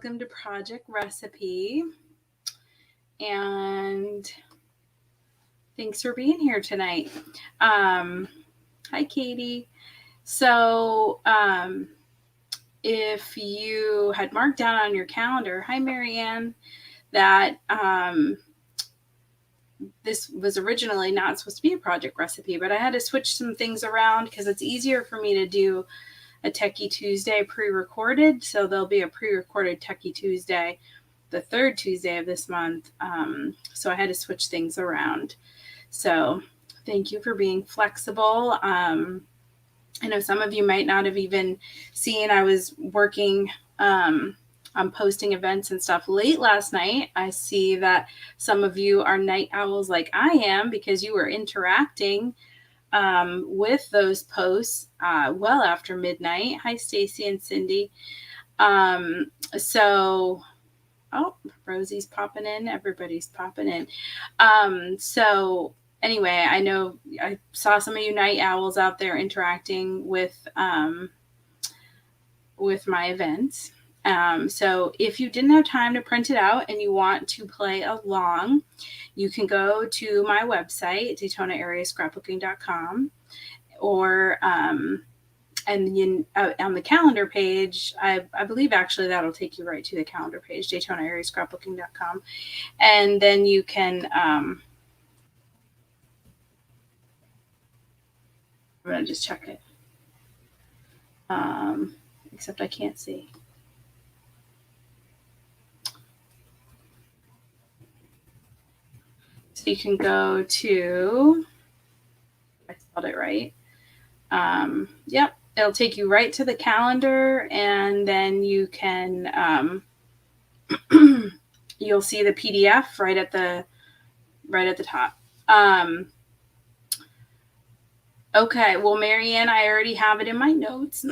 welcome to Project Recipe. And thanks for being here tonight. Hi, Katie. So, if you had marked down on your calendar, hi, Marianne, that this was originally not supposed to be a project recipe, but I had to switch some things around because it's easier for me to do a Techie Tuesday pre-recorded. So there'll be a pre-recorded Techie Tuesday, the third Tuesday of this month. So I had to switch things around. So thank you for being flexible. I know some of you might not have even seen I was working on posting events and stuff late last night. I see that some of you are night owls like I am because you were interacting with those posts well after midnight. Hi, Stacy and Cindy. So, Rosie's popping in. Everybody's popping in. So anyway, I know I saw some of you night owls out there interacting with my events. So if you didn't have time to print it out and you want to play along, you can go to my website, DaytonaAreaScrapbooking.com, or on the calendar page, I believe actually that'll take you right to the calendar page, DaytonaAreaScrapbooking.com, and then you can. I'm gonna just check it. Except I can't see. So you can go to, I spelled it right. Yep, it'll take you right to the calendar, and then you can, you'll see the PDF right at the top. Okay, well, Marianne, I already have it in my notes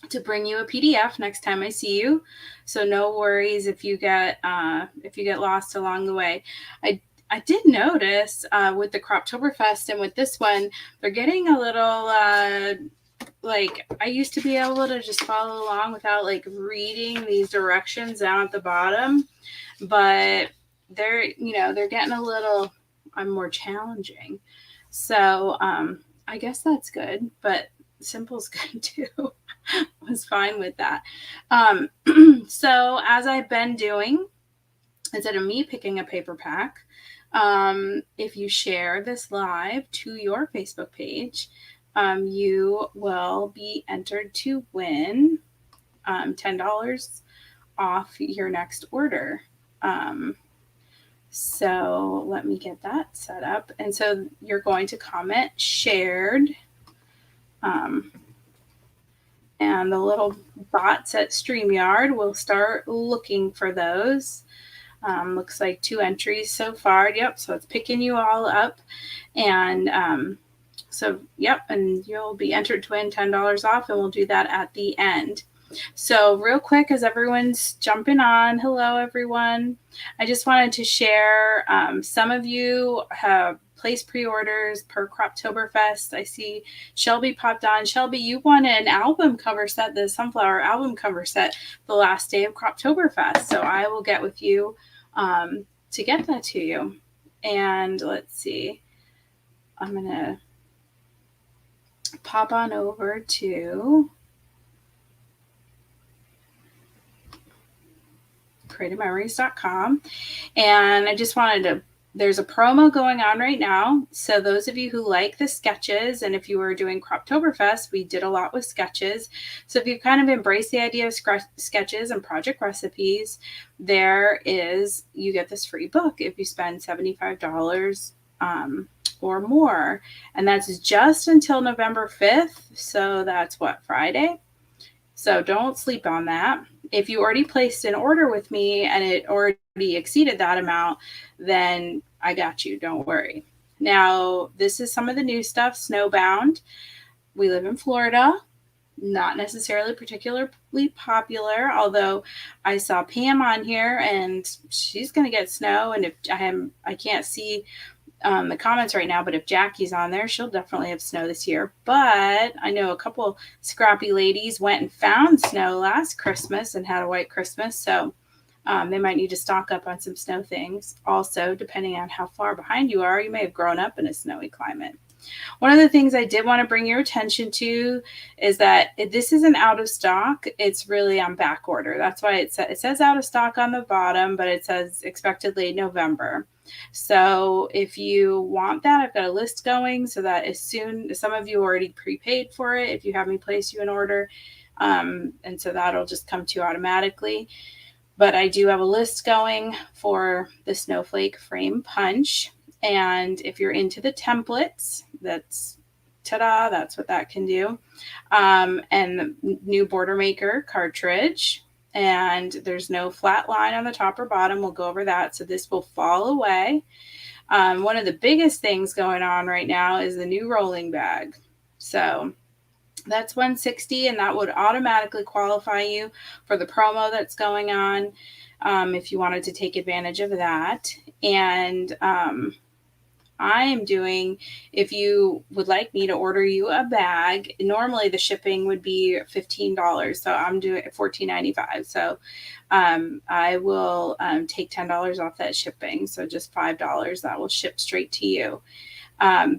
to bring you a PDF next time I see you. So no worries if you get lost along the way. I did notice with the Croptoberfest and with this one, they're getting a little like I used to be able to just follow along without like reading these directions down at the bottom, but they're getting a little more challenging. So I guess that's good, but simple's good too. Was fine with that. So as I've been doing, instead of me picking a paper pack, if you share this live to your Facebook page, you will be entered to win $10 off your next order. So let me get that set up. And so you're going to comment shared. And the little bots at StreamYard will start looking for those. Looks like 2 entries so far. Yep, so it's picking you all up. And so, yep, and you'll be entered to win $10 off, and we'll do that at the end. So real quick, as everyone's jumping on, hello, everyone. I just wanted to share, some of you have placed pre-orders per Croptoberfest. I see Shelby popped on. Shelby, you won an album cover set, the Sunflower album cover set, the last day of Croptoberfest. So I will get with you to get that to you. And let's see. I'm going to pop on over to creativememories.com. And I just wanted to, there's a promo going on right now. So those of you who like the sketches, and if you were doing Croptoberfest, we did a lot with sketches. So if you kind of embrace the idea of sketches and project recipes, you get this free book if you spend $75 or more. And that's just until November 5th. So that's Friday? So don't sleep on that. If you already placed an order with me and it already exceeded that amount, then I got you. Don't worry. Now, this is some of the new stuff, Snowbound. We live in Florida. Not necessarily particularly popular, although I saw Pam on here and she's going to get snow. And if I can't see the comments right now, but if Jackie's on there, she'll definitely have snow this year. But I know a couple scrappy ladies went and found snow last Christmas and had a white Christmas. So they might need to stock up on some snow things. Also, depending on how far behind you are, you may have grown up in a snowy climate. One of the things I did want to bring your attention to is that this isn't out of stock. It's really on back order. That's why it says out of stock on the bottom, but it says expected late November. So if you want that, I've got a list going so that as soon, some of you already prepaid for it if you have me place you an order. And so that'll just come to you automatically. But I do have a list going for the Snowflake Frame Punch. And if you're into the templates, that's ta-da, that's what that can do. And the new Border Maker cartridge. And there's no flat line on the top or bottom. We'll go over that. So this will fall away. One of the biggest things going on right now is the new rolling bag. So that's $160, and that would automatically qualify you for the promo that's going on if you wanted to take advantage of that. And I am doing, if you would like me to order you a bag, normally the shipping would be $15. So I'm doing $14.95. So I will take $10 off that shipping. So just $5 that will ship straight to you.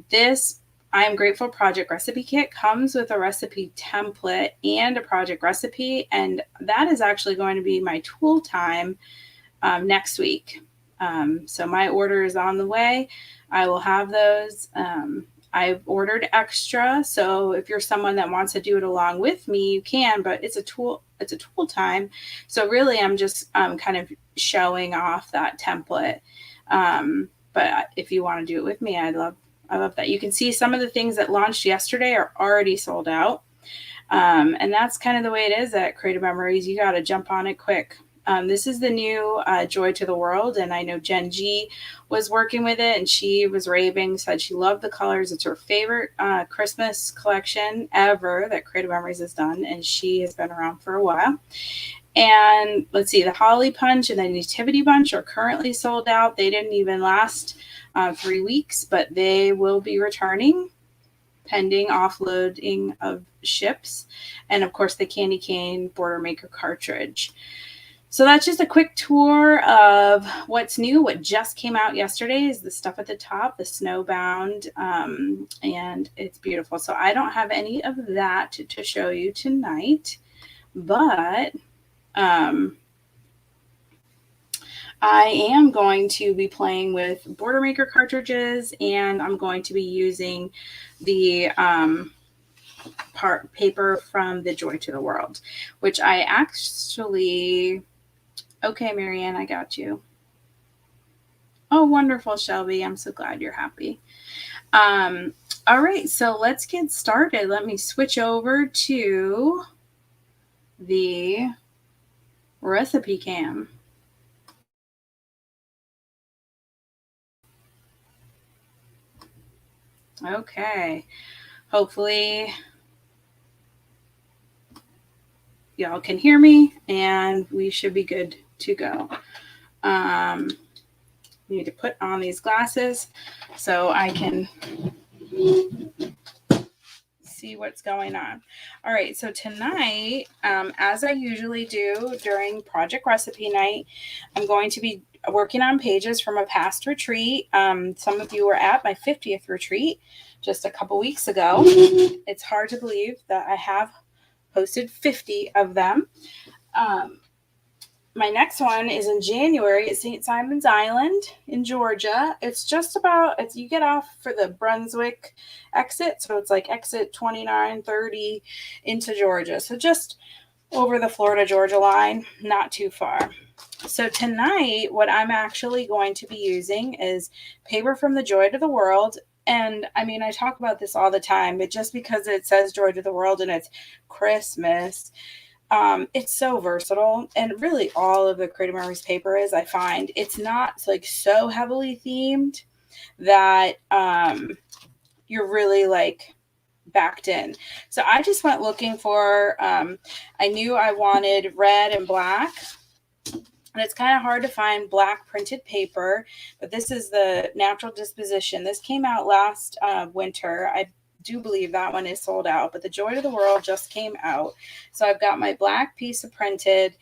This I Am Grateful Project Recipe Kit comes with a recipe template and a project recipe. And that is actually going to be my tool time next week. So my order is on the way. I will have those. I've ordered extra. So if you're someone that wants to do it along with me, you can, but it's a tool time. So really I'm just kind of showing off that template. But if you want to do it with me, I love that. You can see some of the things that launched yesterday are already sold out. And that's kind of the way it is at Creative Memories. You got to jump on it quick. This is the new Joy to the World, and I know Jen G was working with it, and she was raving, said she loved the colors. It's her favorite Christmas collection ever that Creative Memories has done, and she has been around for a while. And let's see, the Holly Punch and the Nativity Bunch are currently sold out. They didn't even last 3 weeks, but they will be returning pending offloading of ships. And of course, the Candy Cane Border Maker cartridge. So that's just a quick tour of what's new. What just came out yesterday is the stuff at the top, the Snowbound, and it's beautiful. So I don't have any of that to show you tonight, but I am going to be playing with Border Maker cartridges, and I'm going to be using the paper from the Joy to the World, which I actually... Okay, Marianne, I got you. Oh, wonderful, Shelby. I'm so glad you're happy. All right, so let's get started. Let me switch over to the recipe cam. Okay, hopefully y'all can hear me, and we should be good to go. Need to put on these glasses so I can see what's going on. All right, so tonight, as I usually do during Project Recipe Night, I'm going to be working on pages from a past retreat. Some of you were at my 50th retreat just a couple weeks ago. It's hard to believe that I have posted 50 of them. My next one is in January at St. Simon's Island in Georgia. It's just about, you get off for the Brunswick exit. So it's like exit 29, 30 into Georgia. So just over the Florida-Georgia line, not too far. So tonight, what I'm actually going to be using is paper from the Joy to the World. And I mean, I talk about this all the time, but just because it says Joy to the World and it's Christmas, it's so versatile. And really all of the Creative Memories paper is, I find it's not like so heavily themed that you're really like backed in. So I just went looking for, I knew I wanted red and black. And it's kind of hard to find black printed paper, but this is the Natural Disposition. This came out last winter. I do believe that one is sold out, but the Joy to the World just came out. So I've got my black piece of printed,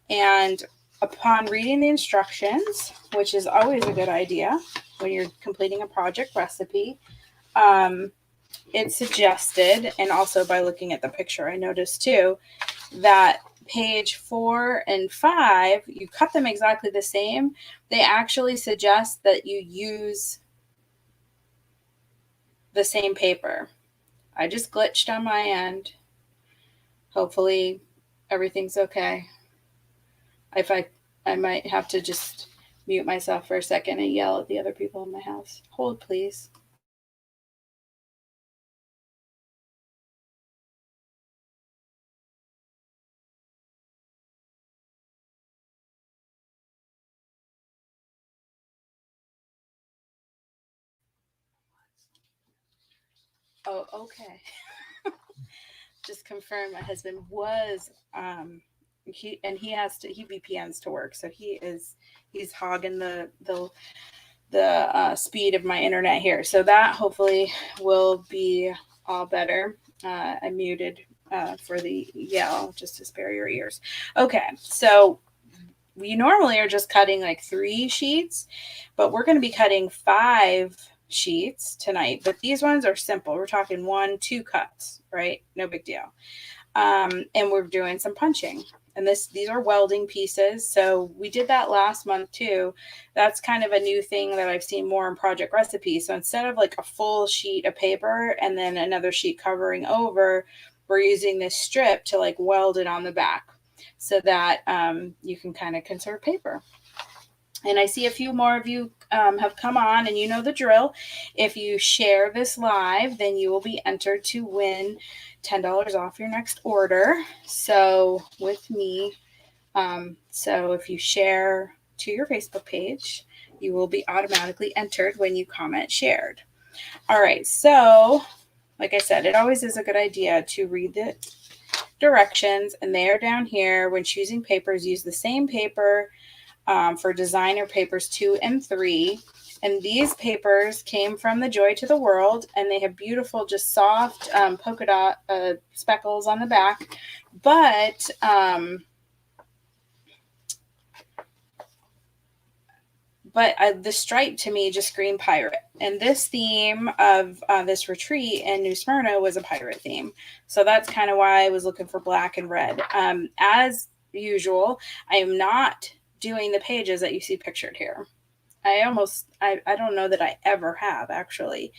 and upon reading the instructions, which is always a good idea when you're completing a project recipe, it suggested, and also by looking at the picture, I noticed too, that page 4 and 5, you cut them exactly the same. They actually suggest that you use the same paper. I just glitched on my end. Hopefully everything's okay. I might have to just mute myself for a second and yell at the other people in my house. Hold, please. Oh, okay. Just confirm my husband was he VPNs to work, so he's hogging the speed of my internet here. So that hopefully will be all better. I muted for the yell just to spare your ears. Okay, so we normally are just cutting like 3 sheets, but we're going to be cutting 5 sheets tonight. But these ones are simple. We're talking 1-2 cuts, right? No big deal. And we're doing some punching. And these are welding pieces. So we did that last month too. That's kind of a new thing that I've seen more in project recipes. So instead of like a full sheet of paper and then another sheet covering over, we're using this strip to like weld it on the back so that you can kind of conserve paper. And I see a few more of you have come on, and you know the drill. If you share this live, then you will be entered to win $10 off your next order. So with me, so if you share to your Facebook page, you will be automatically entered when you comment shared. All right. So like I said, it always is a good idea to read the directions, and they are down here. When choosing papers, use the same paper for designer papers 2 and 3. And these papers came from the Joy to the World, and they have beautiful, just soft polka dot speckles on the back. But the stripe to me just screamed pirate. And this theme of this retreat in New Smyrna was a pirate theme. So that's kind of why I was looking for black and red. As usual, I am not doing the pages that you see pictured here. I don't know that I ever have actually.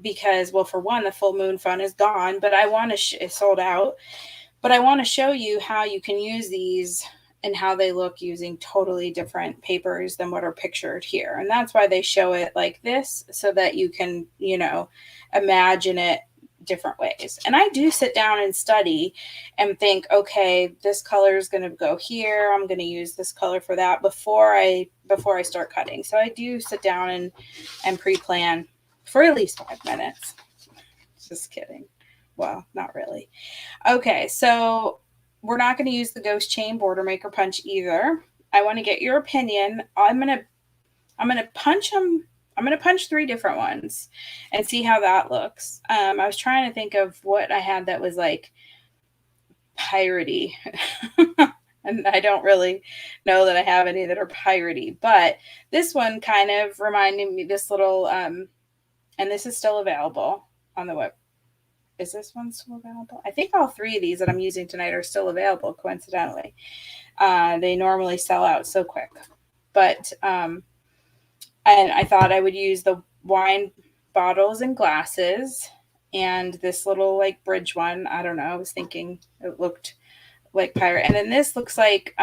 Because, well, for one, the full moon fun is gone, but I want to it's sold out, but I want to show you how you can use these and how they look using totally different papers than what are pictured here. And that's why they show it like this, so that you can, imagine it different ways. And I do sit down and study and think, okay, this color is going to go here. I'm going to use this color for that before I start cutting. So I do sit down and pre-plan for at least 5 minutes. Just kidding. Well, not really. Okay, so we're not going to use the Ghost Chain Border Maker punch either. I want to get your opinion. I'm going to punch them. I'm going to punch 3 different ones and see how that looks. I was trying to think of what I had that was like piratey. And I don't really know that I have any that are piratey, but this one kind of reminded me, this little, and this is still available on the web. Is this one still available? I think all 3 of these that I'm using tonight are still available, coincidentally. They normally sell out so quick. But, and I thought I would use the wine bottles and glasses and this little like bridge one. I don't know. I was thinking it looked like pirate. And then this looks like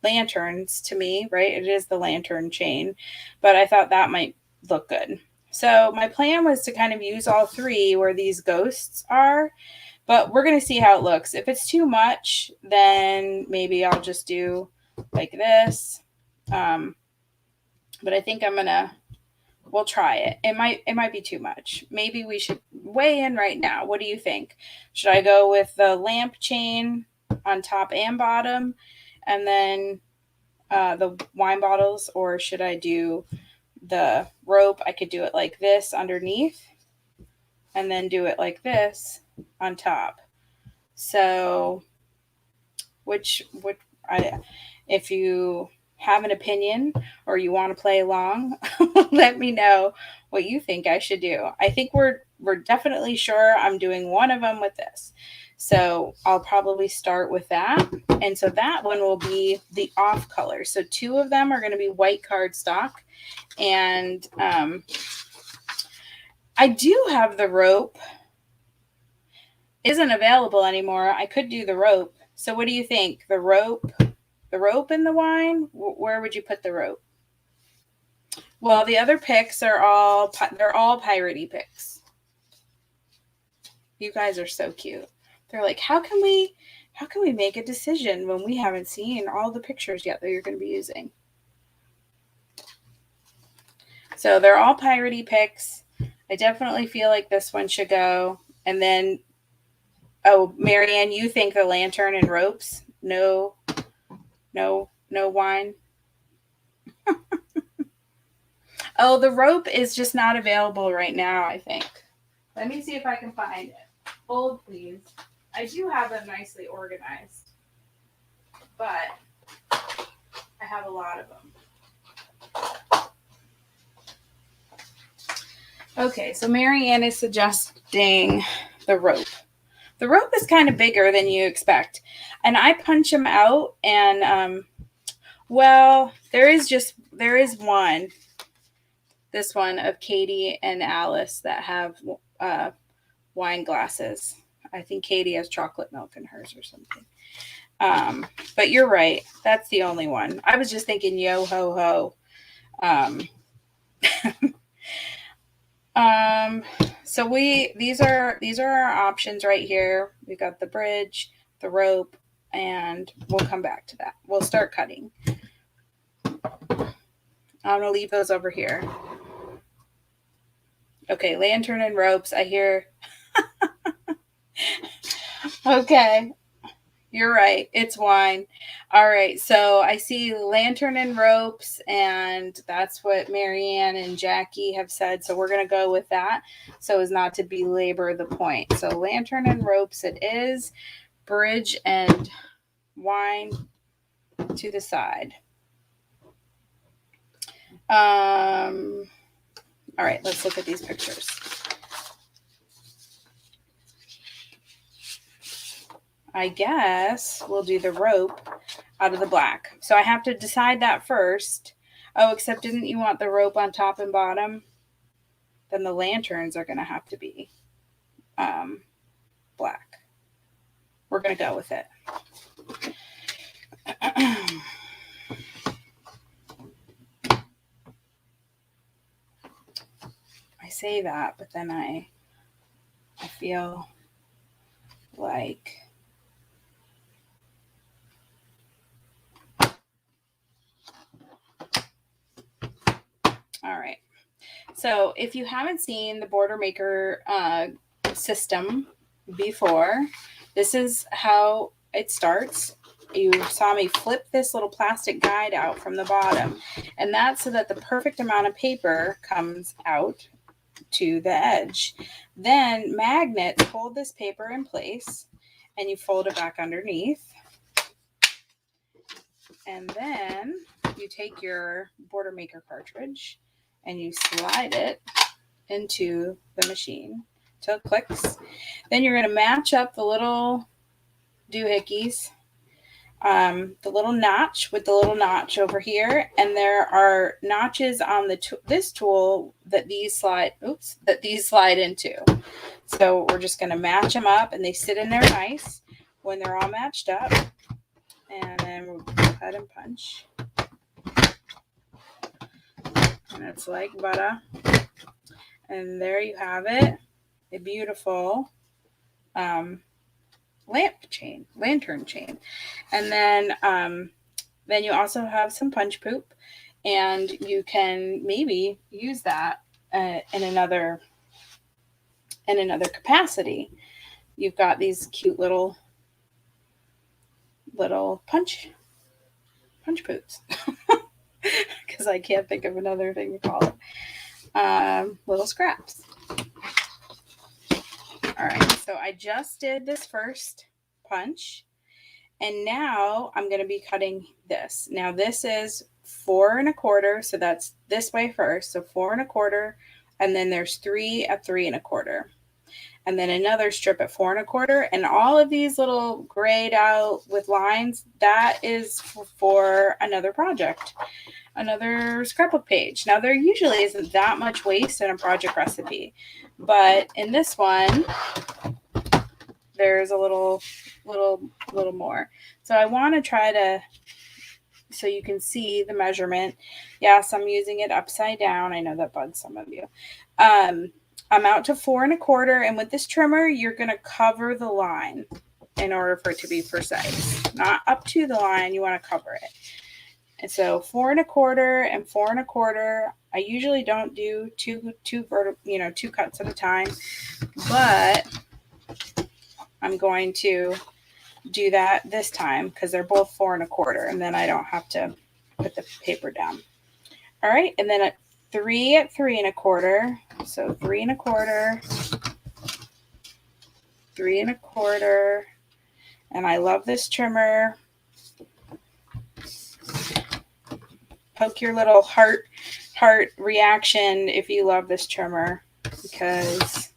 lanterns to me, right? It is the lantern chain, but I thought that might look good. So my plan was to kind of use all 3 where these ghosts are, but we're going to see how it looks. If it's too much, then maybe I'll just do like this. But I think we'll try it. It might be too much. Maybe we should weigh in right now. What do you think? Should I go with the lamp chain on top and bottom, and then the wine bottles, or should I do the rope? I could do it like this underneath and then do it like this on top. So if you have an opinion or you want to play along, let me know what you think I should do. I think we're definitely sure I'm doing one of them with this. So I'll probably start with that. And so that one will be the off color. So 2 of them are going to be white cardstock. And I do have the rope. It isn't available anymore. I could do the rope. So what do you think? The rope in the wine? Where would you put the rope? Well, the other picks they're all piratey picks. You guys are so cute. They're like, how can we make a decision when we haven't seen all the pictures yet that you're going to be using? So they're all piratey picks. I definitely feel like this one should go. And then, oh, Marianne, you think the lantern and ropes? No wine. Oh, the rope is just not available right now, I think. Let me see if I can find it. Hold, please. I do have them nicely organized, but I have a lot of them. Okay, so Marianne is suggesting the rope. The rope is kind of bigger than you expect. And I punch them out, and well, there is one. This one of Katie and Alice that have wine glasses. I think Katie has chocolate milk in hers or something. But you're right. That's the only one. I was just thinking yo ho ho. So these are our options right here. We've got the bridge, the rope, and we'll come back to that. We'll start cutting. I'm gonna leave those over here. Okay, lantern and ropes. I hear. Okay, you're right. It's wine. All right, so I see lantern and ropes, and that's what Marianne and Jackie have said. So we're going to go with that so as not to belabor the point. So lantern and ropes it is. Bridge and wine to the side. All right, let's look at these pictures. I guess we'll do the rope out of the black. So I have to decide that first. Oh, except didn't you want the rope on top and bottom? Then the lanterns are going to have to be black. We're going to go with it. I say that, but then I feel like all right. So if you haven't seen the Border Maker system before, this is how it starts. You saw me flip this little plastic guide out from the bottom, and that's so that the perfect amount of paper comes out to the edge. Then magnets hold this paper in place, and you fold it back underneath. And then you take your Border Maker cartridge and you slide it into the machine till it clicks. Then you're going to match up the little doohickeys, the little notch with the little notch over here, and there are notches on this tool that these slide into. So we're just going to match them up, and they sit in there nice when they're all matched up. And then we'll cut and punch. And it's like butter. And there you have it. A beautiful lantern chain. And then you also have some punch poop. And you can maybe use that in another capacity. You've got these cute little punch punch boots. Because I can't think of another thing to call it. Little scraps. All right, so I just did this first punch, and now I'm going to be cutting this. Now this is 4 1/4, so that's this way first. So 4 1/4, and then there's 3 at 3 1/4, and then another strip at 4 1/4, and all of these little grayed out with lines, that is for another project, another scrapbook page. Now there usually isn't that much waste in a project recipe, but in this one, there's a little more. So I want to try to, so you can see the measurement. Yes, I'm using it upside down. I know that bugs some of you. I'm out to 4 1/4, and with this trimmer, you're going to cover the line in order for it to be precise. Not up to the line, you want to cover it. And so 4 1/4 and 4 1/4. I usually don't do two cuts at a time, but I'm going to do that this time because they're both 4 1/4, and then I don't have to put the paper down. All right, and then at 3 at 3 1/4. So 3 1/4, 3 1/4, and I love this trimmer. Poke your little heart reaction if you love this trimmer, because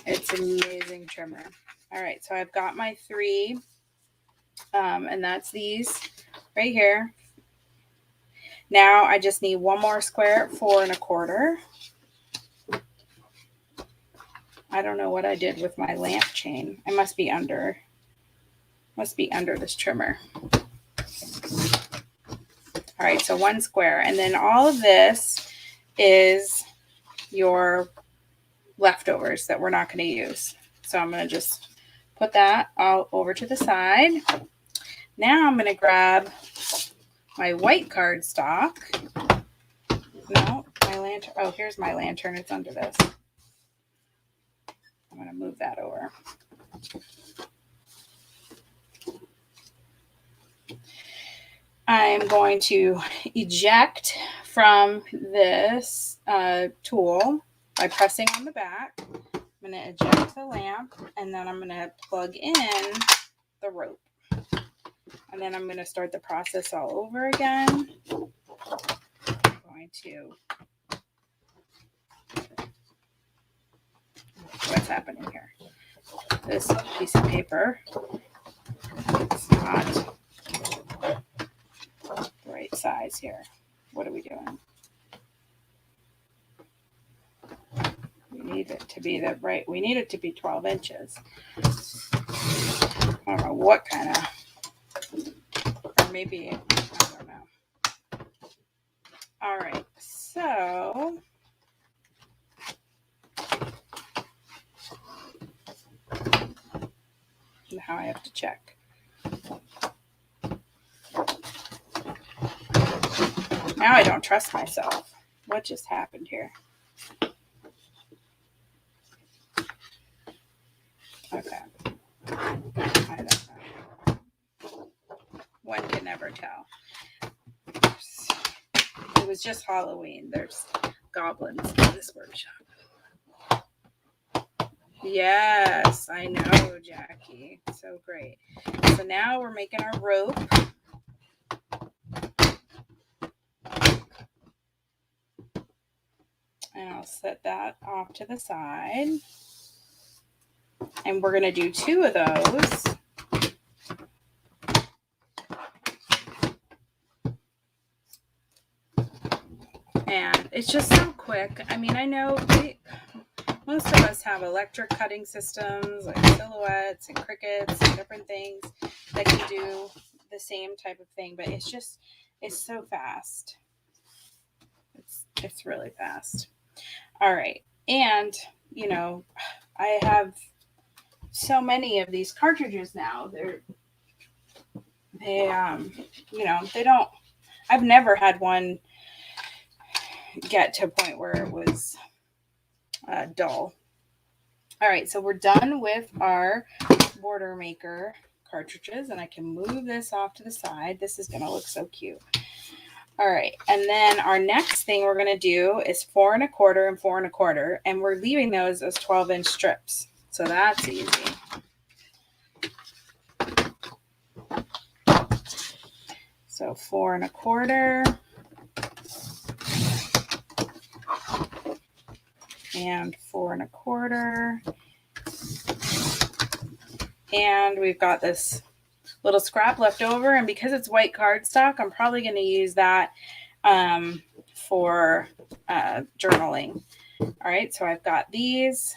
it's an amazing trimmer. All right, so I've got my 3, and that's these right here. Now I just need one more square at 4 1/4. I don't know what I did with my lamp chain. I must be under this trimmer. All right, so 1 square, and then all of this is your leftovers that we're not going to use. So I'm going to just put that all over to the side. Now I'm going to grab my white cardstock. No, my lantern. Oh, here's my lantern. It's under this. I'm going to move that over. I'm going to eject from this tool by pressing on the back. I'm going to eject the lamp, and then I'm going to plug in the rope. And then I'm going to start the process all over again. I'm going to... What's happening here? This piece of paper, it's not the right size here. What are we doing? We need it to be we need it to be 12 inches. I don't know what kind of, or maybe, I don't know. All right, so now I have to check. Now I don't trust myself. What just happened here? Okay. I don't know. One can never tell. It was just Halloween. There's goblins in this workshop. Yes, I know, Jackie. So great. So now we're making our rope. And I'll set that off to the side. And we're going to do 2 of those. And it's just so quick. I mean, I know most of us have electric cutting systems like Silhouettes and Cricuts and different things that can do the same type of thing, but it's so fast. It's really fast. All right. And, I have so many of these cartridges now. I've never had one get to a point where it was dull. All right, so we're done with our border maker cartridges, and I can move this off to the side. This is going to look so cute. All right, and then our next thing we're going to do is 4 1/4 and 4 1/4, and we're leaving those as 12-inch strips. So that's easy. So 4 1/4 and 4 1/4. And we've got this little scrap left over, and because it's white cardstock, I'm probably going to use that for journaling. All right, so I've got these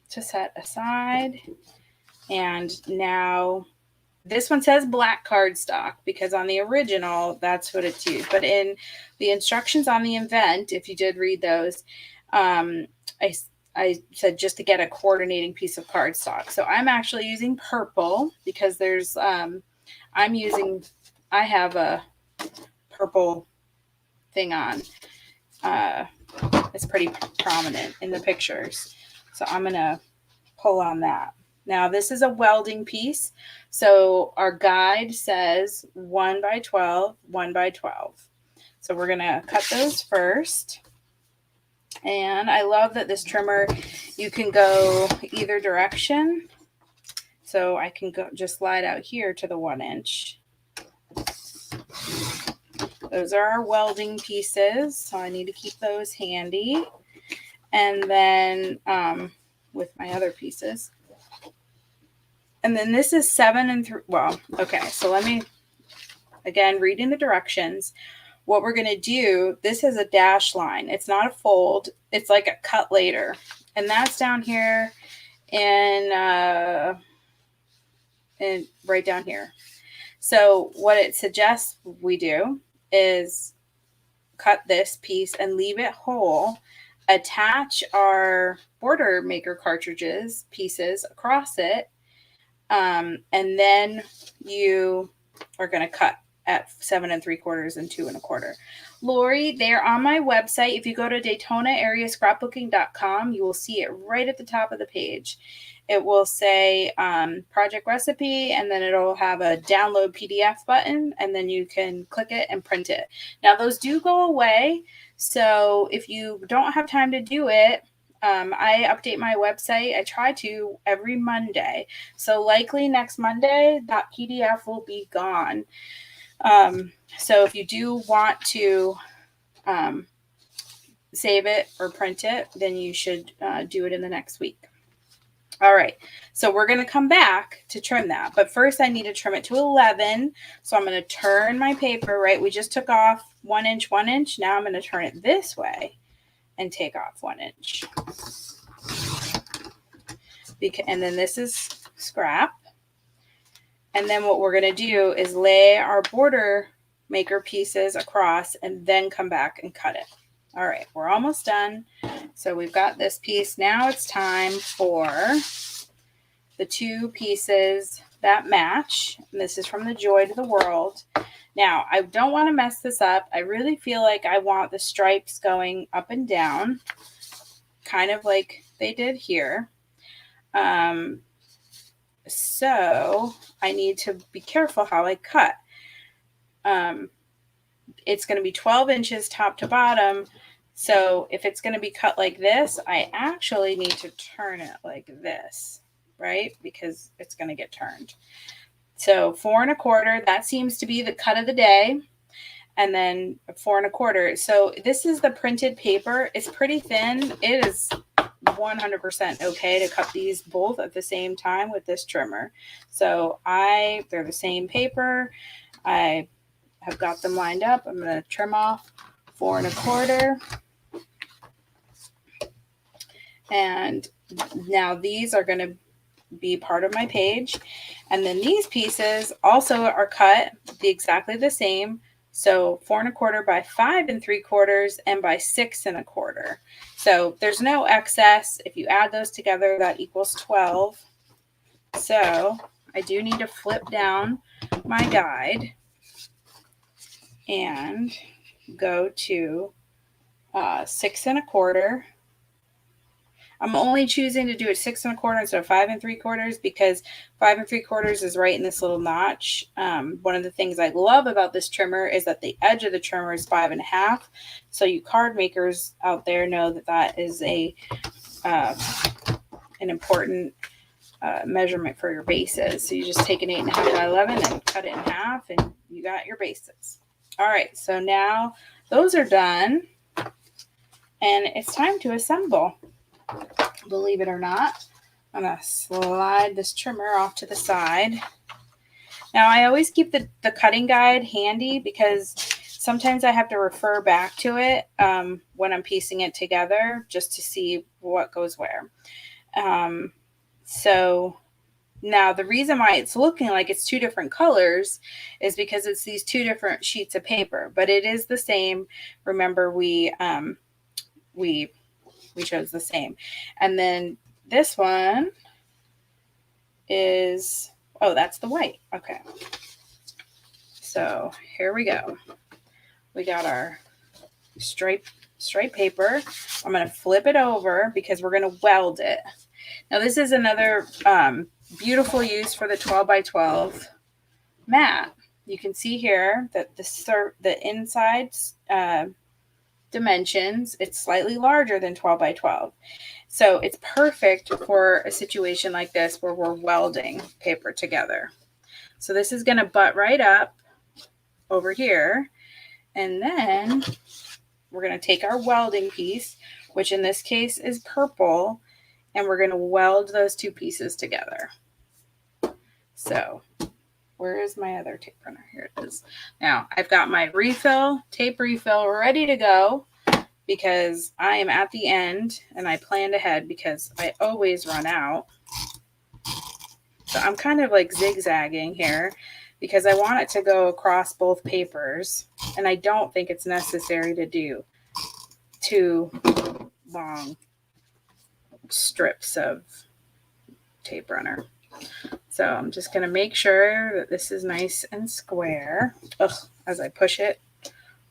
to set aside, and now this one says black cardstock because on the original that's what it's used, but in the instructions on the invent, if you did read those, I said just to get a coordinating piece of cardstock. So I'm actually using purple because there's, I have a purple thing on. It's pretty prominent in the pictures. So I'm going to pull on that. Now this is a welding piece. So our guide says 1 by 12, 1 by 12. So we're going to cut those first. And I love that this trimmer, you can go either direction. So I can go just slide out here to the 1 inch. Those are our welding pieces. So I need to keep those handy. And then with my other pieces. And then this is 7 and 3. Well, okay. So let me, again, reading the directions. What we're going to do, this is a dash line. It's not a fold. It's like a cut later. And that's down here and right down here. So what it suggests we do is cut this piece and leave it whole. Attach our border maker cartridges pieces across it. And then you are going to cut at 7 3/4 and 2 1/4. Lori, they're on my website. If you go to DaytonaAreaScrapbooking.com, you will see it right at the top of the page. It will say project recipe, and then it'll have a download PDF button, and then you can click it and print it. Now, those do go away. So if you don't have time to do it, I update my website. I try to every Monday. So likely next Monday, that PDF will be gone. So if you do want to save it or print it, then you should do it in the next week. All right, so we're going to come back to trim that. But first I need to trim it to 11. So I'm going to turn my paper, right? We just took off 1 inch, 1 inch. Now I'm going to turn it this way and take off 1 inch. And then this is scrap. And then what we're going to do is lay our border maker pieces across and then come back and cut it. All right, we're almost done. So we've got this piece. Now it's time for the 2 pieces that match. And this is from the Joy to the World. Now, I don't want to mess this up. I really feel like I want the stripes going up and down, kind of like they did here. So I need to be careful how I cut. It's going to be 12 inches top to bottom. So if it's going to be cut like this, I actually need to turn it like this, right? Because it's going to get turned. So 4 1/4, that seems to be the cut of the day. And then 4 1/4. So this is the printed paper. It's pretty thin. It is 100% okay to cut these both at the same time with this trimmer. So they're the same paper. I have got them lined up. I'm going to trim off 4 1/4. And now these are going to be part of my page. And then these pieces also are cut exactly the same. So 4 1/4 by 5 3/4 and by 6 1/4. So there's no excess. If you add those together, that equals 12. So I do need to flip down my guide and go to 6 1/4. I'm only choosing to do it 6 1/4 instead of 5 3/4 because 5 3/4 is right in this little notch. One of the things I love about this trimmer is that the edge of the trimmer is 5 1/2. So you card makers out there know that that is an important measurement for your bases. So you just take an 8 1/2 by 11 and cut it in half, and you got your bases. All right, so now those are done, and it's time to assemble. Believe it or not, I'm going to slide this trimmer off to the side. Now, I always keep the cutting guide handy because sometimes I have to refer back to it when I'm piecing it together just to see what goes where. So now the reason why it's looking like it's 2 different colors is because it's these 2 different sheets of paper, but it is the same. Remember, we chose the same. And then this one is, oh, that's the white. Okay. So here we go. We got our stripe paper. I'm going to flip it over because we're going to weld it. Now this is another beautiful use for the 12 by 12 mat. You can see here that the inside dimensions, it's slightly larger than 12 by 12. So it's perfect for a situation like this where we're welding paper together. So this is going to butt right up over here. And then we're going to take our welding piece, which in this case is purple, and we're going to weld those 2 pieces together. So where is my other tape runner? Here it is. Now I've got my tape refill ready to go because I am at the end and I planned ahead because I always run out. So I'm kind of like zigzagging here because I want it to go across both papers, and I don't think it's necessary to do 2 long strips of tape runner. So I'm just going to make sure that this is nice and square as I push it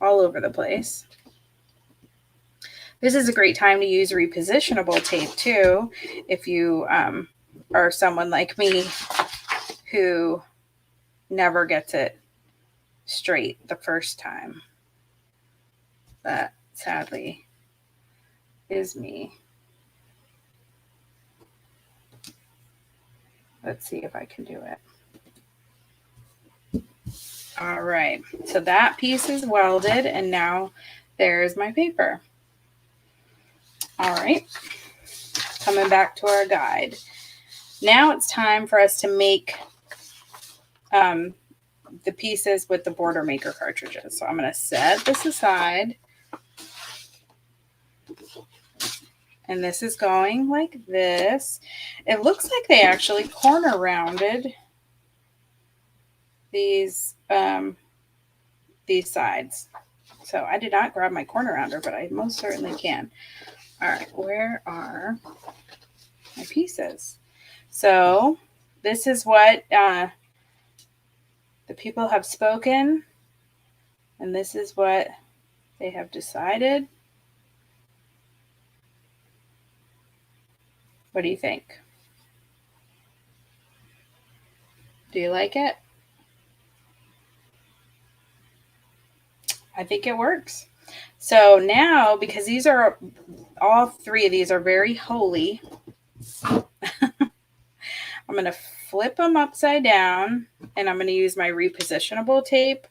all over the place. This is a great time to use repositionable tape too if you are someone like me who never gets it straight the first time. That sadly is me. Let's see if I can do it. All right, so that piece is welded, and now there's my paper. All right, coming back to our guide. Now it's time for us to make the pieces with the border maker cartridges. So I'm going to set this aside. And this is going like this. It looks like they actually corner rounded these sides. So I did not grab my corner rounder, but I most certainly can. All right, where are my pieces? So this is what the people have spoken, and this is what they have decided. What do you think? Do you like it? I think it works. So now, because these are all 3 of these are very holy, I'm going to flip them upside down, and I'm going to use my repositionable tape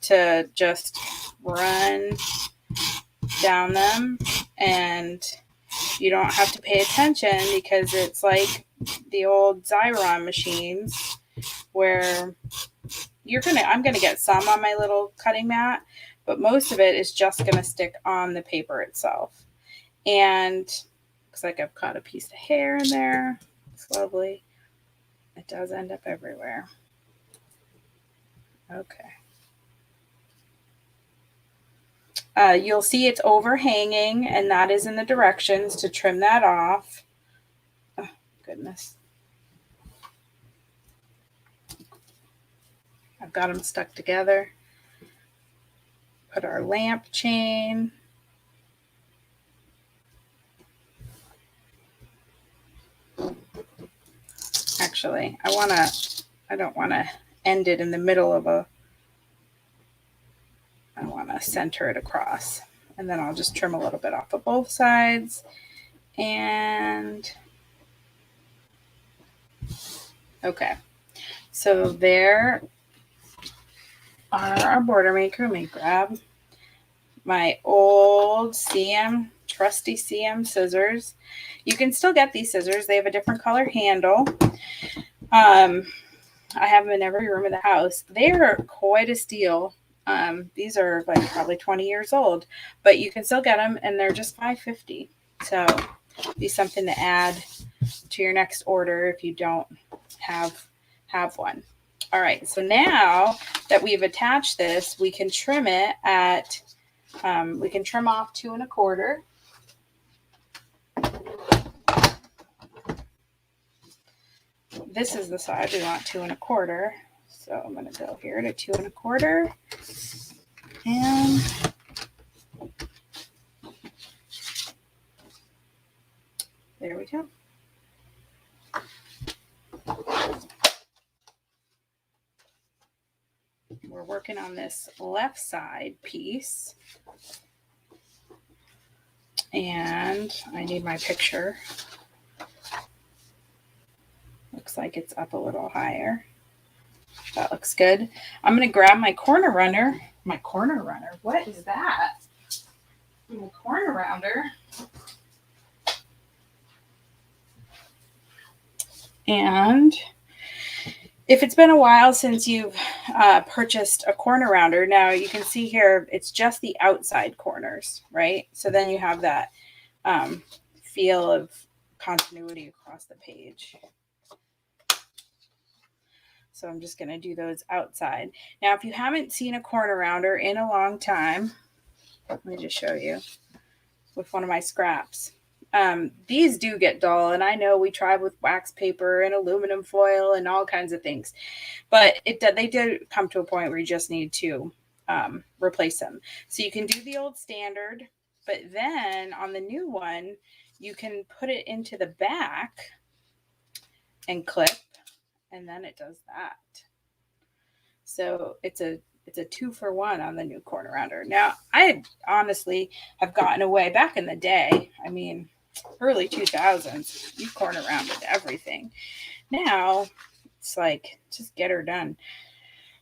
to just run down them, and you don't have to pay attention because it's like the old Xyron machines where I'm going to get some on my little cutting mat, but most of it is just going to stick on the paper itself. And looks like I've caught a piece of hair in there. It's lovely. It does end up everywhere. Okay. You'll see it's overhanging, and that is in the directions to trim that off. Oh, goodness. I've got them stuck together. Put our lamp chain. actually. I don't want to end it in the middle of I want to center it across. And then I'll just trim a little bit off of both sides. And okay. So there are our border maker. Let me grab my old trusty CM scissors. You can still get these scissors. They have a different color handle. I have them in every room of the house. They are quite a steal. These are like probably 20 years old, but you can still get them, and they're just $5.50. So be something to add to your next order if you don't have one. All right, so now that we've attached this, we can trim it at we can trim off 2 1/4. This is the side we want 2 1/4. So I'm going to go here to 2 1/4. And there we go. We're working on this left side piece. And I need my picture. Looks like it's up a little higher. That looks good. I'm going to grab my corner runner. My corner runner? What is that? My corner rounder. And if it's been a while since you've purchased a corner rounder, now you can see here it's just the outside corners, right? So then you have that feel of continuity across the page. So I'm just going to do those outside. Now, if you haven't seen a corner rounder in a long time, let me just show you with one of my scraps. These do get dull, and I know we tried with wax paper and aluminum foil and all kinds of things, but they did come to a point where you just need to replace them. So you can do the old standard, but then on the new one, you can put it into the back and clip, and then it does that. So it's a 2-for-1 on the new corner rounder. Now, I honestly have gotten away back in the day. I mean, early 2000s, you corner rounded everything. Now, it's like, just get her done.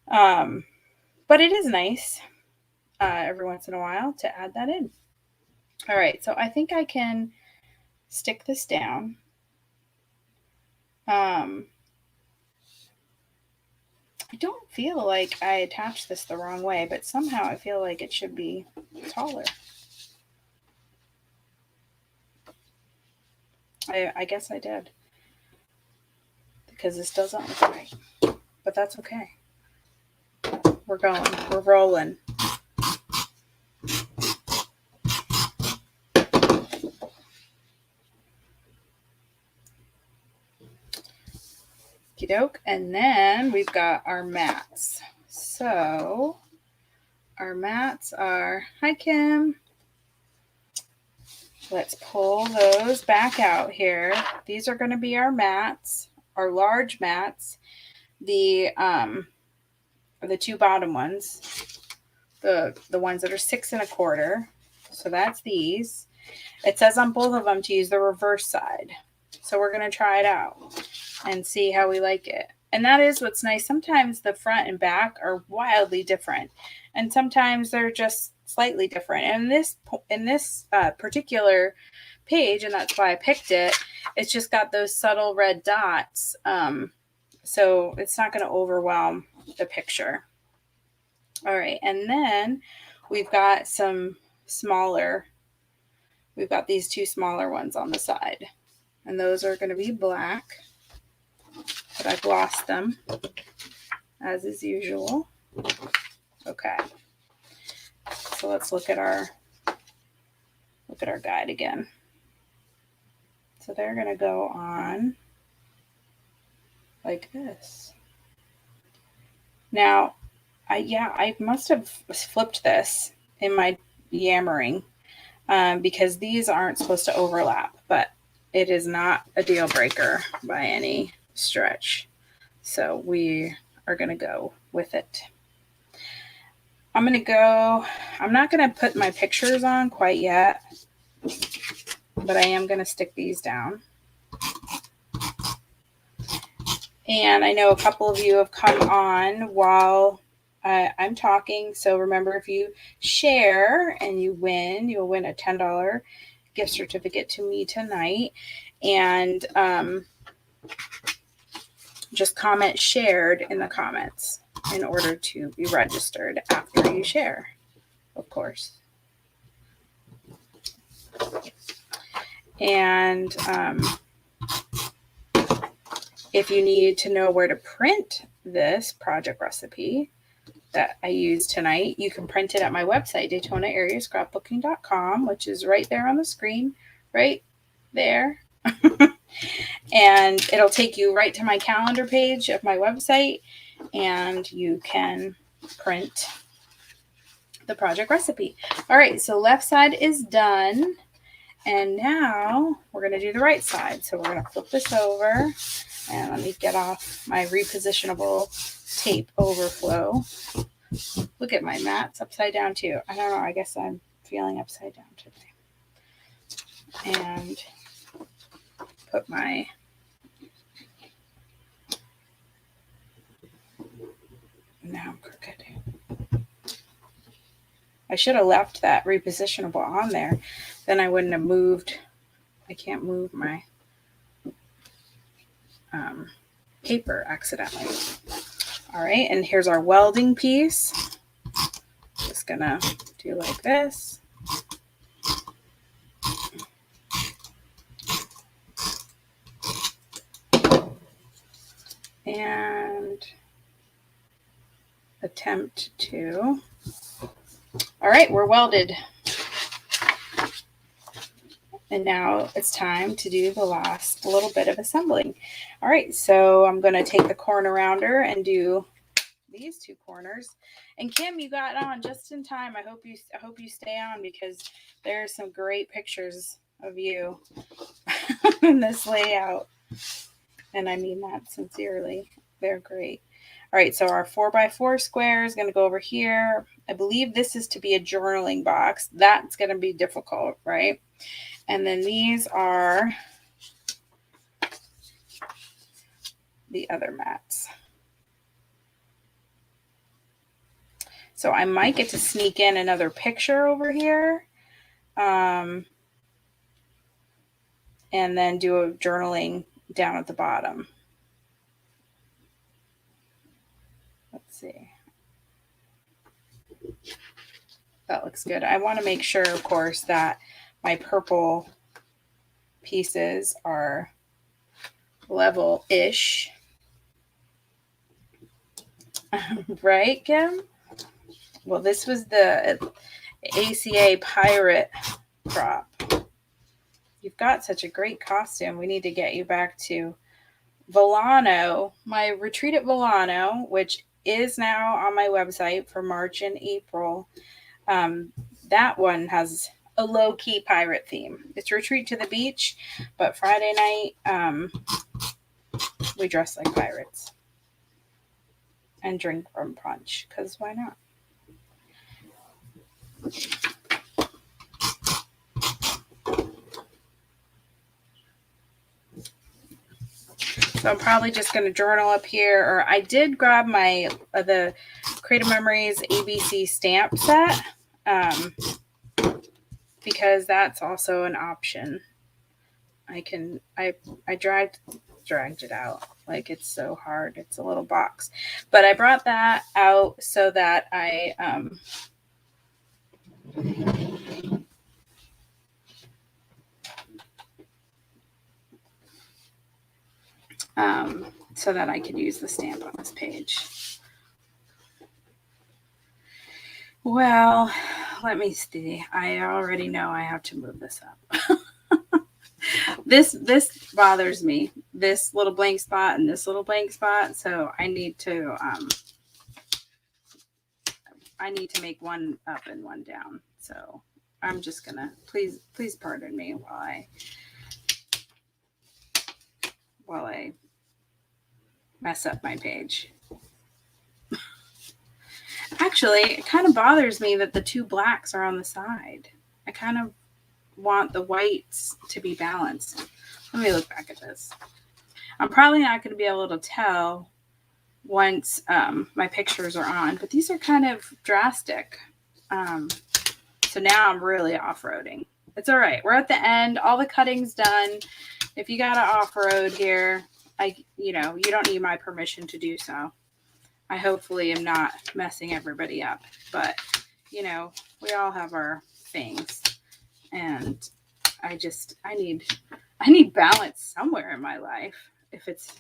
But it is nice every once in a while to add that in. All right, so I think I can stick this down. I don't feel like I attached this the wrong way, but somehow I feel like it should be taller. I guess I did, because this doesn't look right, but that's okay. We're going, we're rolling. Doke. And then we've got our mats. So our mats are, hi Kim. Let's pull those back out here. These are going to be our mats, our large mats. The 2 bottom ones, the ones that are 6 1/4. So that's these. It says on both of them to use the reverse side. So we're going to try it out and see how we like it. And that is what's nice. Sometimes the front and back are wildly different, and sometimes they're just slightly different. And in this particular page, and that's why I picked it, it's just got those subtle red dots. So it's not going to overwhelm the picture. All right. And then we've got we've got these 2 smaller ones on the side, and those are going to be black. But I glossed them, as is usual. Okay. So let's look at our guide again. So they're going to go on like this. Now, I must have flipped this in my yammering because these aren't supposed to overlap, but it is not a deal breaker by any stretch. So we are going to go with it. I'm not going to put my pictures on quite yet, but I am going to stick these down. And I know a couple of you have come on while I'm talking. So remember, if you share and you'll win a $10 gift certificate to me tonight. And just comment shared in the comments in order to be registered after you share, of course. And if you need to know where to print this project recipe that I used tonight, you can print it at my website, DaytonaAreaScrapbooking.com, which is right there on the screen, right there. And it'll take you right to my calendar page of my website, and you can print the project recipe. All right, so left side is done. And now we're going to do the right side. So we're going to flip this over. And let me get off my repositionable tape overflow. Look at my mat's upside down too. I don't know. I guess I'm feeling upside down today. And put my now I'm crooked. I should have left that repositionable on there. Then I wouldn't have moved. I can't move my paper accidentally. All right, and here's our welding piece. Just gonna do like this. And attempt to. All right, we're welded. And now it's time to do the last little bit of assembling. All right, so I'm going to take the corner rounder and do these two corners. And Kim, you got on just in time. I hope you stay on, because there's some great pictures of you in this layout. And I mean that sincerely. They're great. All right, so our 4x4 square is going to go over here. I believe this is to be a journaling box. That's going to be difficult, right? And then these are the other mats. So I might get to sneak in another picture over here. And then do a journaling down at the bottom. Let's see. That looks good. I want to make sure, of course, that my purple pieces are level-ish. Right, Kim? Well, this was the ACA pirate prop. You've got such a great costume. We need to get you back to Volano, my retreat at Volano, which is now on my website for March and April. That one has a low-key pirate theme. It's retreat to the beach, but Friday night, we dress like pirates and drink rum punch, because why not? So I'm probably just going to journal up here, or I did grab my the Creative Memories ABC stamp set, because that's also an option. I dragged it out. Like, it's so hard. It's a little box. But I brought that out so that I so that I could use the stamp on this page. Well, let me see. I already know I have to move this up. This bothers me. This little blank spot and this little blank spot. So I need to make one up and one down. So I'm just gonna please pardon me while I mess up my page. Actually, it kind of bothers me that the two blacks are on the side. I kind of want the whites to be balanced. Let me look back at this. I'm probably not going to be able to tell once my pictures are on, but these are kind of drastic. So now I'm really off-roading. It's all right. We're at the end. All the cutting's done. If you got to off-road here, you don't need my permission to do so. I hopefully am not messing everybody up, but we all have our things, and I need balance somewhere in my life. If it's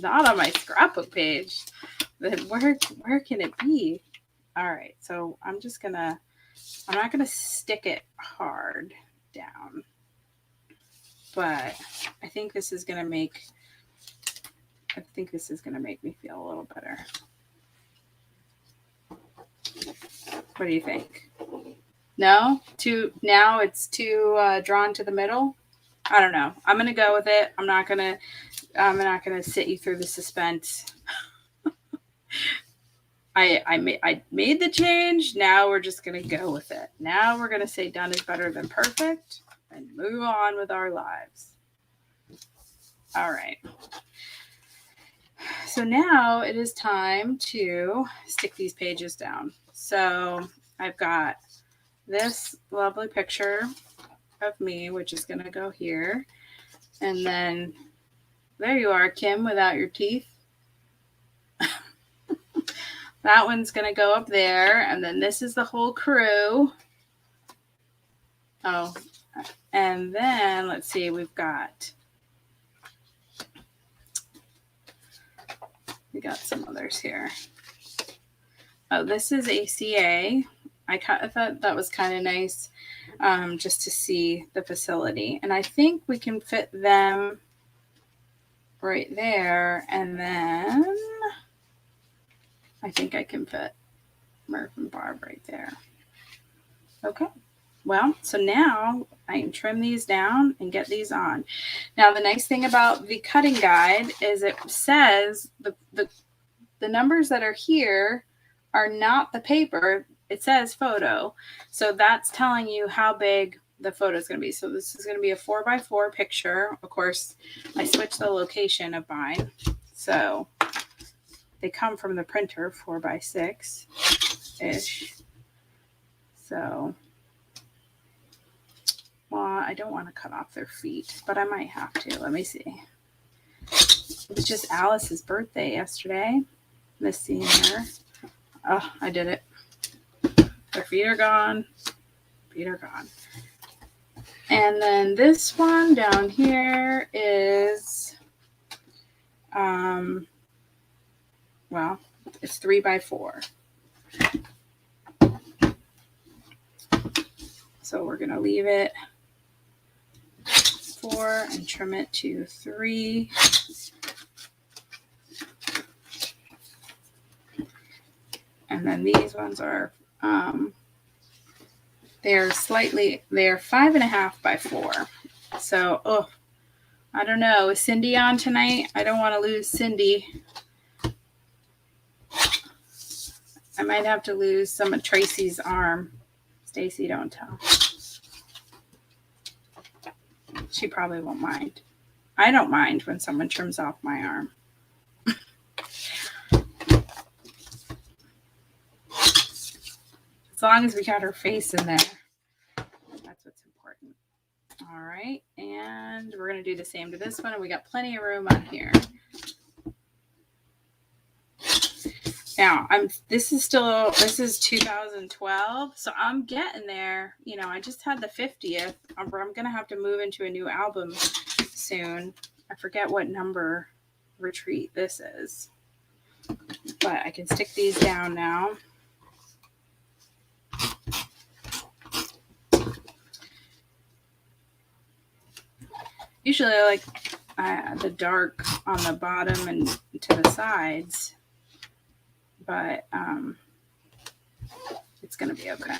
not on my scrapbook page, then where can it be? All right, so I'm not gonna stick it hard down, but I think this is gonna make me feel a little better. What do you think? No? Now it's too drawn to the middle? I don't know. I'm gonna go with it. I'm not gonna sit you through the suspense. I made the change. Now we're just gonna go with it. Now we're gonna say done is better than perfect and move on with our lives. All right. So now it is time to stick these pages down. So I've got this lovely picture of me, which is going to go here. And then there you are, Kim, without your teeth. That one's going to go up there. And then this is the whole crew. Oh, and then let's see, we got some others here. Oh, this is ACA. I thought that was kind of nice, just to see the facility. And I think we can fit them right there. And then I think I can fit Murph and Barb right there. Okay. Well, so now I can trim these down and get these on. Now, the nice thing about the cutting guide is it says the numbers that are here are not the paper. It says photo. So that's telling you how big the photo is going to be. So this is going to be a 4x4 picture. Of course, I switched the location of mine. So they come from the printer 4x6-ish. So... well, I don't want to cut off their feet, but I might have to. Let me see. It was just Alice's birthday yesterday. Miss seeing her. Oh, I did it. Their feet are gone. Feet are gone. And then this one down here is, well, it's 3x4. So we're going to leave it 4 and trim it to 3. And then these ones are, they're 5.5x4. So, I don't know. Is Cindy on tonight? I don't want to lose Cindy. I might have to lose some of Tracy's arm. Stacy, don't tell. She probably won't mind. I don't mind when someone trims off my arm. As long as we got her face in there. That's what's important. All right. And we're going to do the same to this one. And we got plenty of room on here. Now, this is 2012, so I'm getting there. I just had the 50th. I'm going to have to move into a new album soon. I forget what number retreat this is. But I can stick these down now. Usually I like the dark on the bottom and to the sides. But it's going to be okay.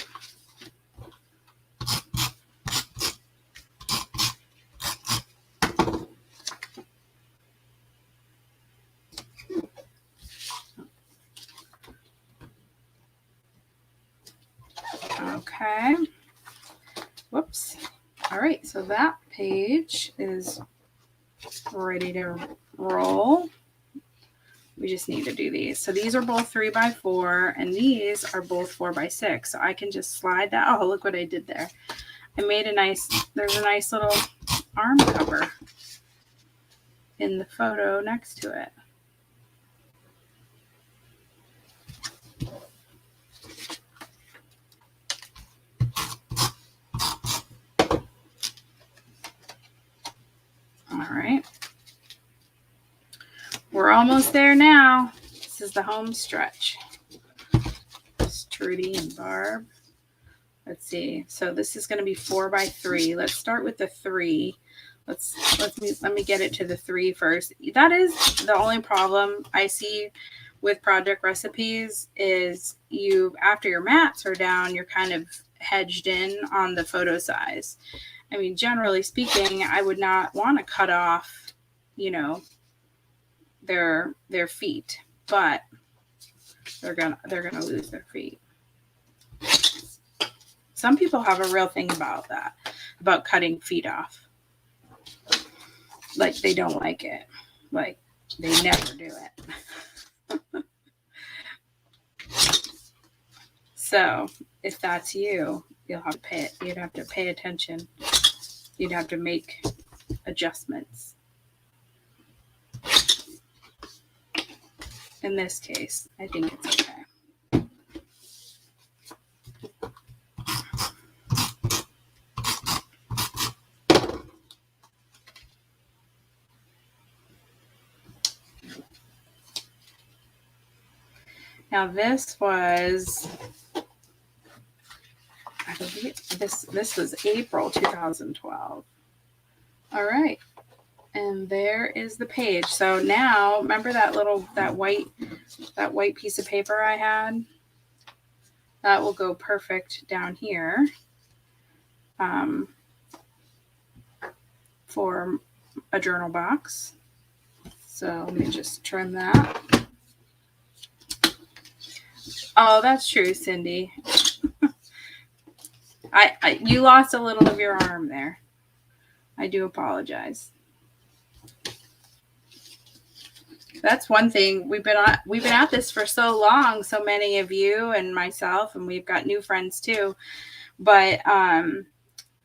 Okay. Whoops. All right, so that page is ready to roll. We just need to do these. So these are both 3x4 and these are both 4x6. So I can just slide that. Oh, look what I did there. I made there's a nice little arm cover in the photo next to it. All right. We're almost there now. This is the home stretch. It's Trudy and Barb. Let's see. So this is going to be 4x3. Let's start with the 3. Let me get it to the 3 first. That is the only problem I see with project recipes is after your mats are down, you're kind of hedged in on the photo size. I mean, generally speaking, I would not want to cut off, their feet, but they're gonna lose their feet. Some people have a real thing about that, about cutting feet off. Like they don't like it. Like they never do it. So if that's you'd have to pay attention. You'd have to make adjustments. In this case, I think it's okay. Now this was, I believe this was April 2012. All right. And there is the page. So now, remember that white piece of paper I had? That will go perfect down here for a journal box. So let me just trim that. Oh, that's true, Cindy. You lost a little of your arm there. I do apologize. That's one thing. We've been at this for so long, so many of you and myself, and we've got new friends too. But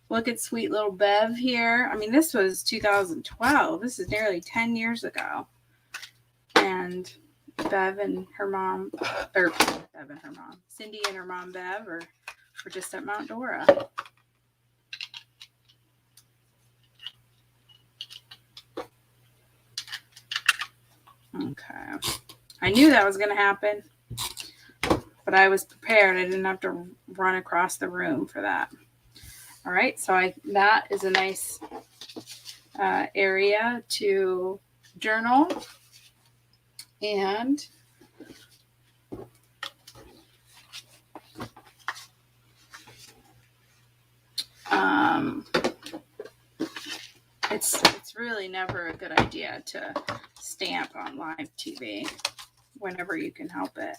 look at sweet little Bev here. I mean, this was 2012. This is nearly 10 years ago. And Bev and her mom, Cindy and her mom Bev are just at Mount Dora. Okay. I knew that was going to happen, but I was prepared. I didn't have to run across the room for that. All right. So that is a nice area to journal. And it's really never a good idea to stamp on live TV whenever you can help it,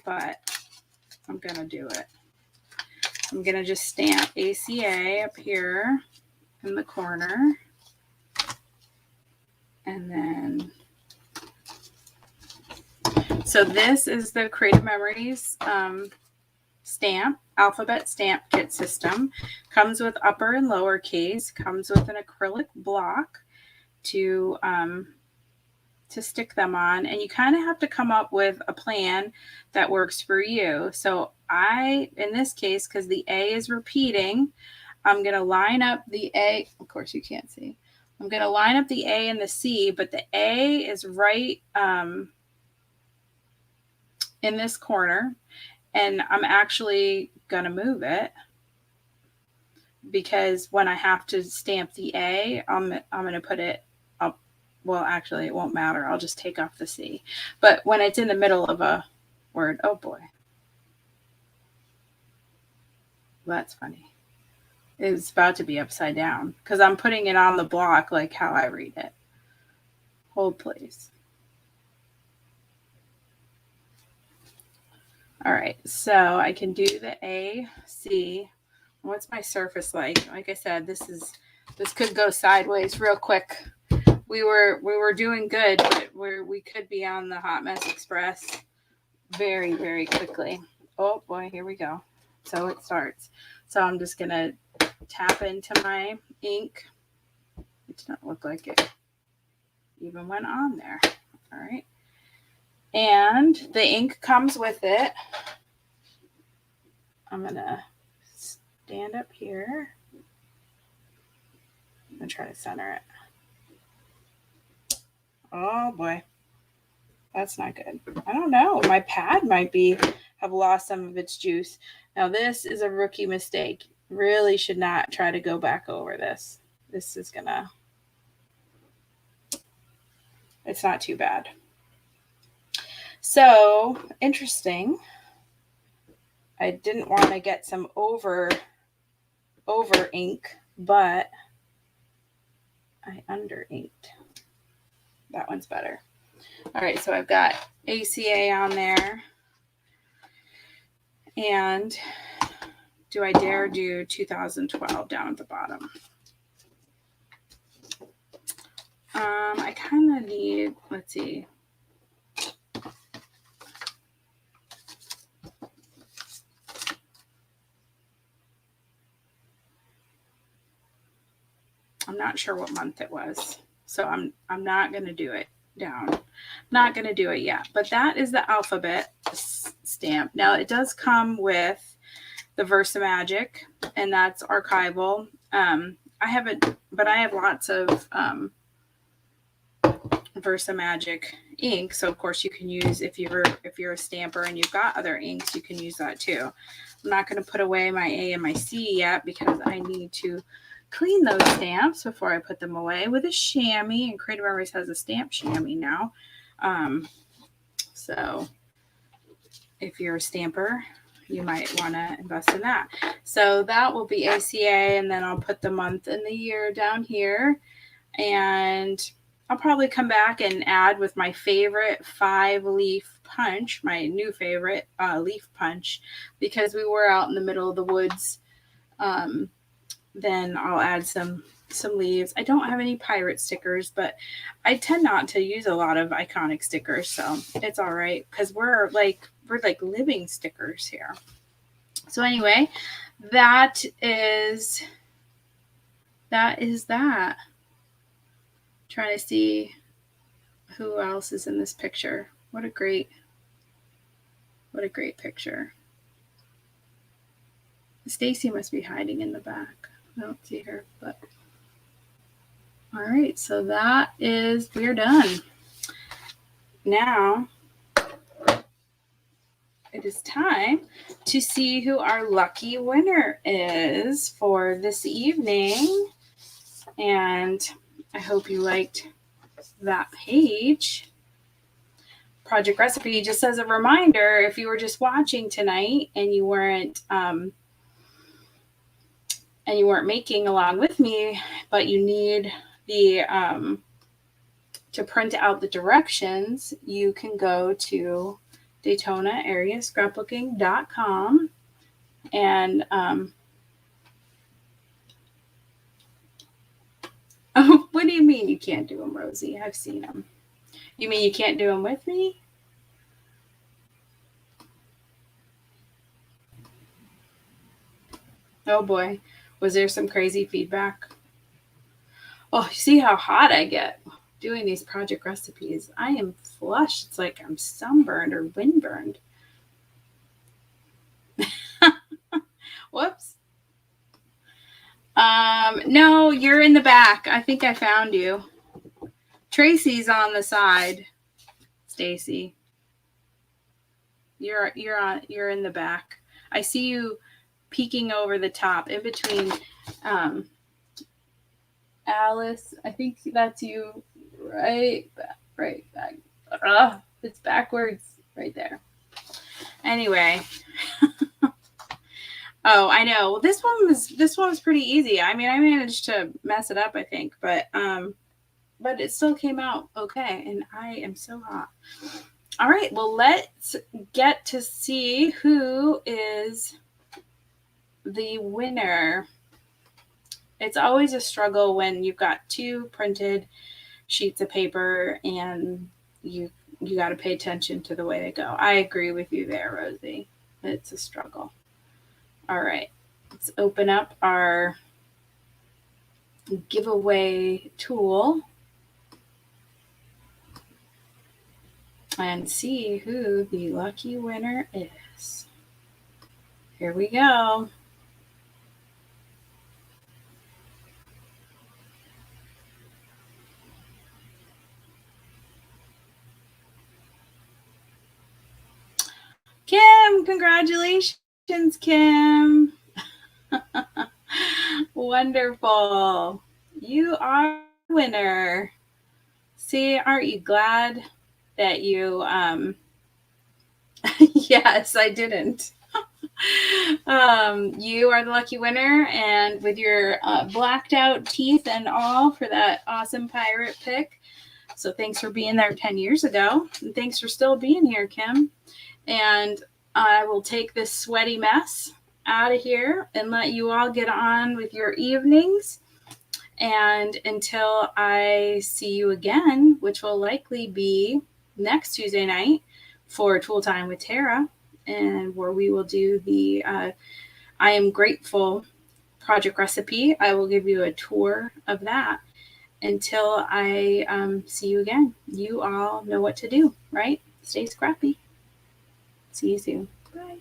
but I'm gonna do it. I'm gonna just stamp ACA up here in the corner, and then so this is the Creative Memories stamp, alphabet stamp kit system. Comes with upper and lower case, comes with an acrylic block to stick them on, and you kind of have to come up with a plan that works for you. So in this case, because the A is repeating, I'm going to line up the A. Of course, you can't see. I'm going to line up the A and the C, but the A is right in this corner, and I'm actually going to move it because when I have to stamp the A, I'm going to put it up. Well, actually, it won't matter. I'll just take off the C. But when it's in the middle of a word, oh boy. That's funny. It's about to be upside down because I'm putting it on the block like how I read it. Hold, please. All right, so I can do the AC. What's my surface like? Like I said, this could go sideways real quick. We were doing good, but we could be on the Hot Mess Express very, very quickly. Oh boy, here we go. So it starts. So I'm just gonna tap into my ink. It doesn't look like it even went on there. All right. And the ink comes with it. I'm gonna stand up here and try to center it. Oh boy. That's not good. I don't know. My pad might have lost some of its juice. Now this is a rookie mistake. Really should not try to go back over this. This is gonna, it's not too bad. So interesting. I didn't want to get some over ink, but I under inked. That one's better. All right, so I've got ACA on there. And do I dare do 2012 down at the bottom? I kind of need, let's see. I'm not sure what month it was. So I'm not going to do it down. Not going to do it yet. But that is the alphabet stamp. Now it does come with the Versamagic, and that's archival. I have lots of Versamagic ink, so of course you can use, if you're a stamper and you've got other inks, you can use that too. I'm not going to put away my A and my C yet because I need to clean those stamps before I put them away with a chamois, and Creative Memories has a stamp chamois now. So if you're a stamper, you might want to invest in that. So that will be ACA, and then I'll put the month and the year down here, and I'll probably come back and add with my favorite 5-leaf punch, my new favorite leaf punch, because we were out in the middle of the woods. Then I'll add some leaves. I don't have any pirate stickers, but I tend not to use a lot of iconic stickers, so it's all right because we're like living stickers here. So anyway, that is that. Trying to see who else is in this picture. What a great picture. Stacy must be hiding in the back. I don't see her, but all right, so we're done. Now it is time to see who our lucky winner is for this evening. And I hope you liked that page. Project Recipe, just as a reminder, if you were just watching tonight and you weren't making along with me, but you need the to print out the directions, you can go to DaytonaAreaScrapbooking.com and oh, what do you mean you can't do them, Rosie? I've seen them. You mean you can't do them with me? Oh boy, was there some crazy feedback? Oh, you see how hot I get doing these project recipes. I am flushed. It's like I'm sunburned or windburned. Whoops. No, you're in the back. I think I found you. Tracy's on the side. Stacy, you're in the back. I see you peeking over the top in between. Alice, I think that's you. Right back. It's backwards right there. Anyway. Oh, I know. Well, this one was pretty easy. I mean, I managed to mess it up, I think, but it still came out okay, and I am so hot. All right, well, let's get to see who is the winner. It's always a struggle when you've got two printed sheets of paper and you got to pay attention to the way they go. I agree with you there, Rosie. It's a struggle. All right, let's open up our giveaway tool and see who the lucky winner is. Here we go. Kim, congratulations, Kim. Wonderful. You are a winner. See, aren't you glad that you yes, I didn't. You are the lucky winner, and with your blacked out teeth and all for that awesome pirate pick. So thanks for being there 10 years ago, and thanks for still being here, Kim. And I will take this sweaty mess out of here and let you all get on with your evenings. And until I see you again, which will likely be next Tuesday night for Tool Time with Tara, and where we will do the I Am Grateful project recipe. I will give you a tour of that. Until I see you again, you all know what to do, right? Stay scrappy. See you soon. Bye.